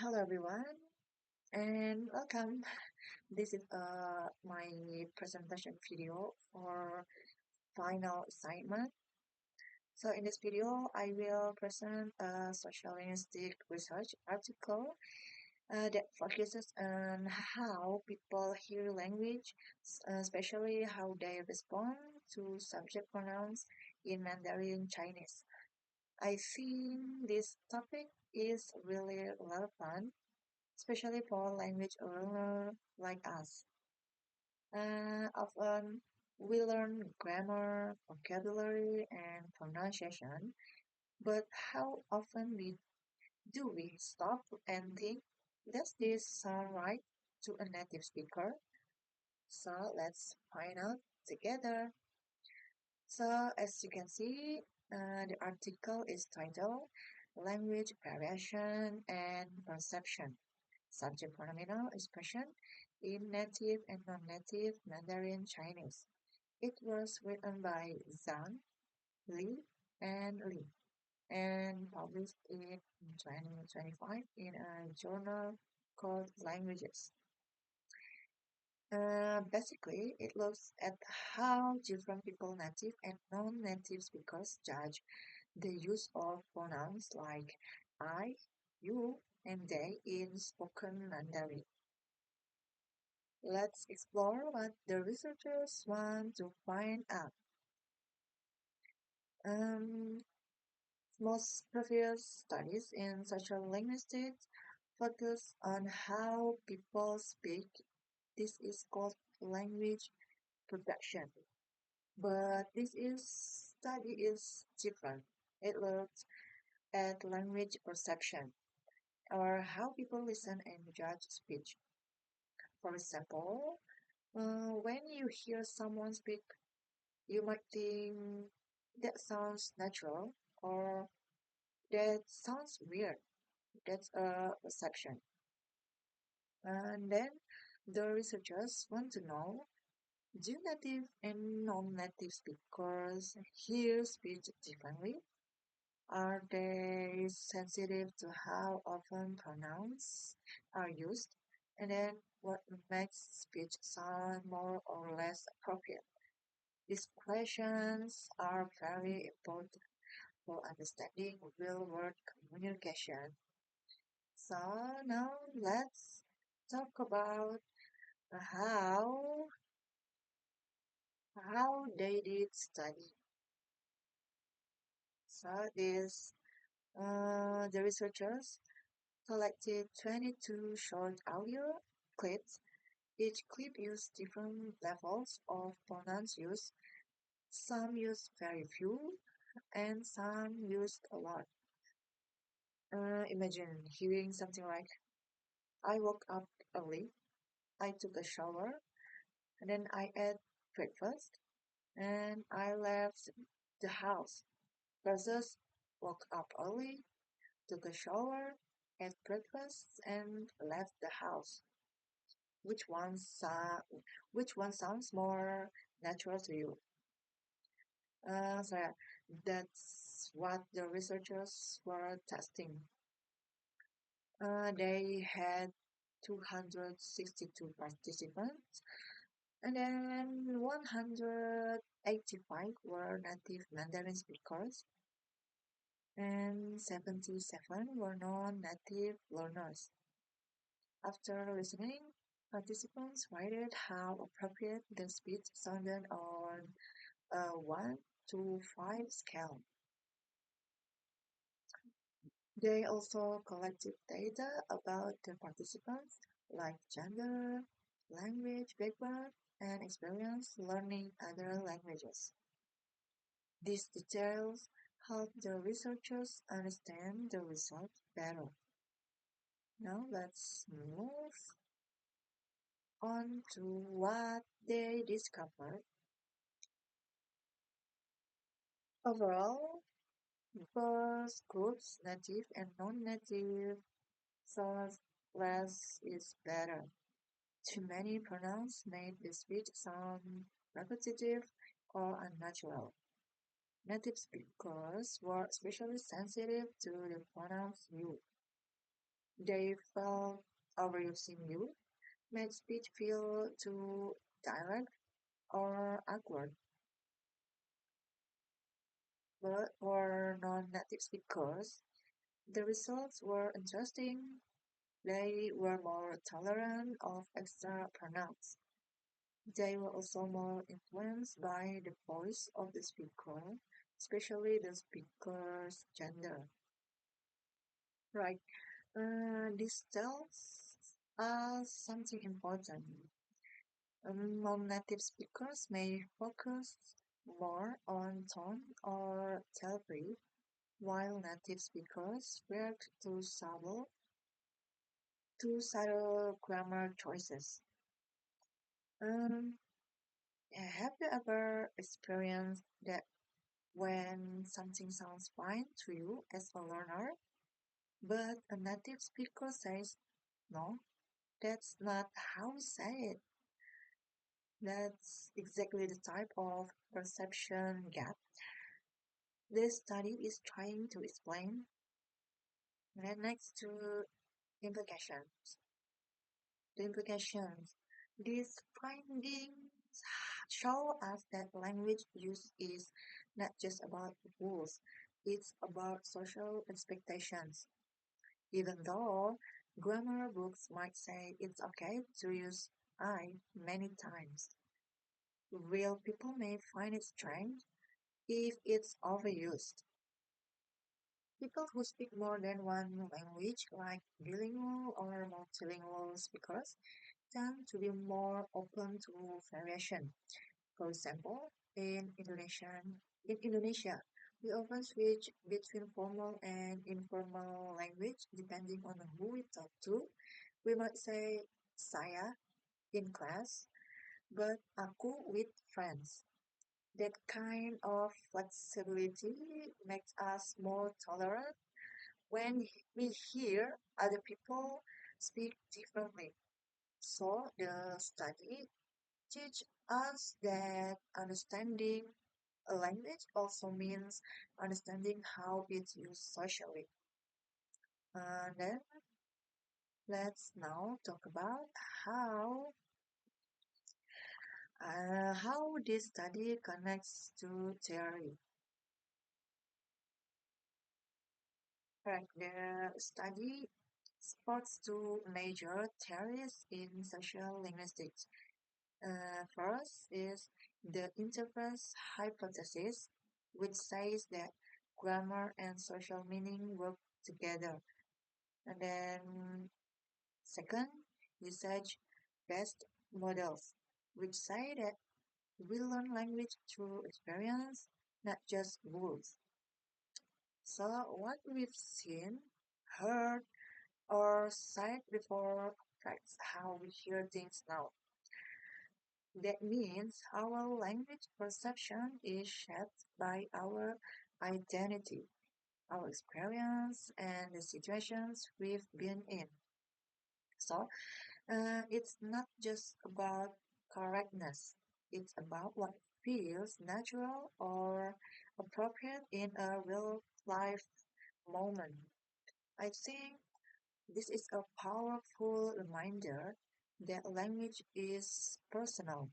Hello everyone and welcome. This is my presentation video for final assignment. So in this video, I will present a sociolinguistic research article that focuses on how people hear language, especially how they respond to subject pronouns in Mandarin Chinese. I think this topic is really relevant especially for language learner like us. Often we learn grammar, vocabulary, and pronunciation, but how often do we stop and think, does this sound right to a native speaker? So let's find out together. So as you can see, the article is titled Language Variation and Perception. Subject pronominal expression in native and non-native Mandarin Chinese. It was written by Zhang, Li, and Li, and published in 2025 in a journal called Languages. Basically, it looks at how different people, native and non-native speakers, judge the use of pronouns like I, you, and they in spoken Mandarin. Let's explore what the researchers want to find out. Um, Most previous studies in social linguistics focus on how people speak. This is called language production. But study is different. It looks at language perception, or how people listen and judge speech. For example, when you hear someone speak, you might think that sounds natural or that sounds weird. That's a perception. And then the researchers want to know, do native and non-native speakers hear speech differently? Are they sensitive to how often pronouns are used? And then what makes speech sound more or less appropriate? These questions are very important for understanding real-world communication. So now let's talk about how how they did study. So the researchers collected 22 short audio clips. Each clip used different levels of pronouns use. Some used very few and some used a lot. Imagine hearing something like, I woke up early, I took a shower, and then I ate breakfast, and I left the house. Versus woke up early, took a shower, ate breakfast, and left the house. Which one, which one sounds more natural to you? So that's what the researchers were testing. They had 262 participants, and then 185 were native Mandarin speakers, and 77 were non-native learners. After listening, participants rated how appropriate the speech sounded on a 1 to 5 scale. They also collected data about the participants, like gender, language background, and experience learning other languages. These details help the researchers understand the results better. Now let's move on to what they discovered. Overall, both groups, native and non-native, saw less is better. Too many pronouns made the speech sound repetitive or unnatural. Native speakers were especially sensitive to the pronouns used. They felt overusing you made speech feel too direct or awkward. But for non-native speakers, the results were interesting. They were more tolerant of extra pronouns. They were also more influenced by the voice of the speaker, especially the speaker's gender. Right. This tells us something important. Non-native speakers may focus more on tone or delivery, while native speakers react to subtle grammar choices. Um, have you ever experienced that when something sounds fine to you as a learner, but a native speaker says, no, that's not how we say it? That's exactly the type of perception gap this study is trying to explain. And next to implications. The implications. These findings show us that language use is not just about rules, it's about social expectations. Even though grammar books might say it's okay to use I many times, real people may find it strange if it's overused. People who speak more than one language, like bilingual or multilingual speakers, tend to be more open to variation. For example, in Indonesia, we often switch between formal and informal language depending on who we talk to. We might say saya in class, but aku with friends. That kind of flexibility makes us more tolerant when we hear other people speak differently. So the study teach us that understanding a language also means understanding how it's used socially. Then let's now talk about how how this study connects to theory. Right, the study supports two major theories in social linguistics. First is the interface hypothesis, which says that grammar and social meaning work together. And then second, usage-based models, which say that we learn language through experience, not just rules. So what we've seen, heard, or said before affects how we hear things now. That means our language perception is shaped by our identity, our experience, and the situations we've been in. So it's not just about correctness, it's about what feels natural or appropriate in a real life moment. I think this is a powerful reminder that language is personal.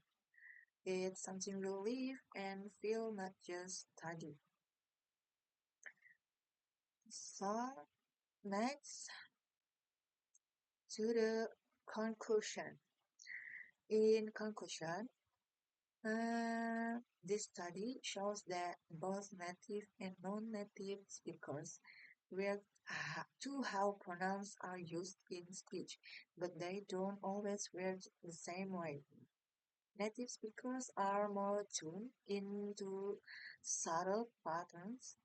It's something we live and feel, not just study. So, next to the conclusion. In conclusion, this study shows that both native and non-native speakers react to how pronouns are used in speech, but they don't always react the same way. Native speakers are more tuned into subtle patterns,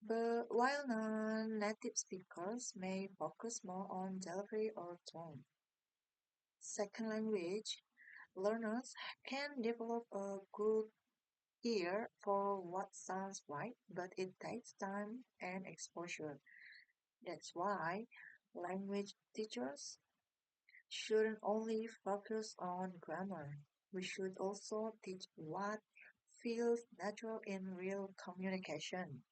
but while non-native speakers may focus more on delivery or tone. Second language learners can develop a good ear for what sounds right, but it takes time and exposure. That's why language teachers shouldn't only focus on grammar. We should also teach what feels natural in real communication.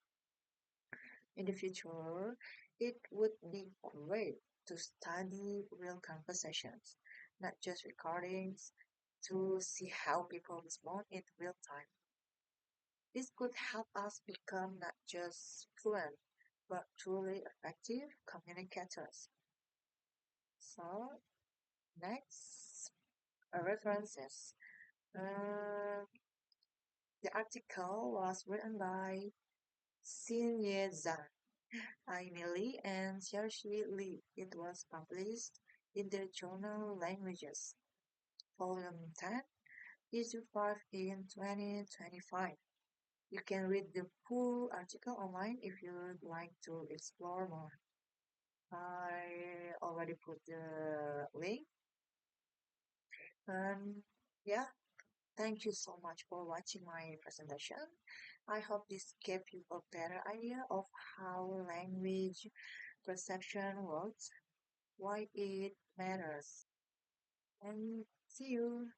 In the future, It would be great to study real conversations, not just recordings, to see how people respond in real time. This could help us become not just fluent, but truly effective communicators. So, next, references. Uh, the article was written by Xinye Zhang, Aimee Lee, and Xiaoxi Li. It was published in the journal Languages, Volume 10, Issue 5 in 2025. You can read the full article online if you'd like to explore more. I already put the link. And yeah, thank you so much for watching my presentation. I hope this gave you a better idea of how language perception works, why it matters. And see you.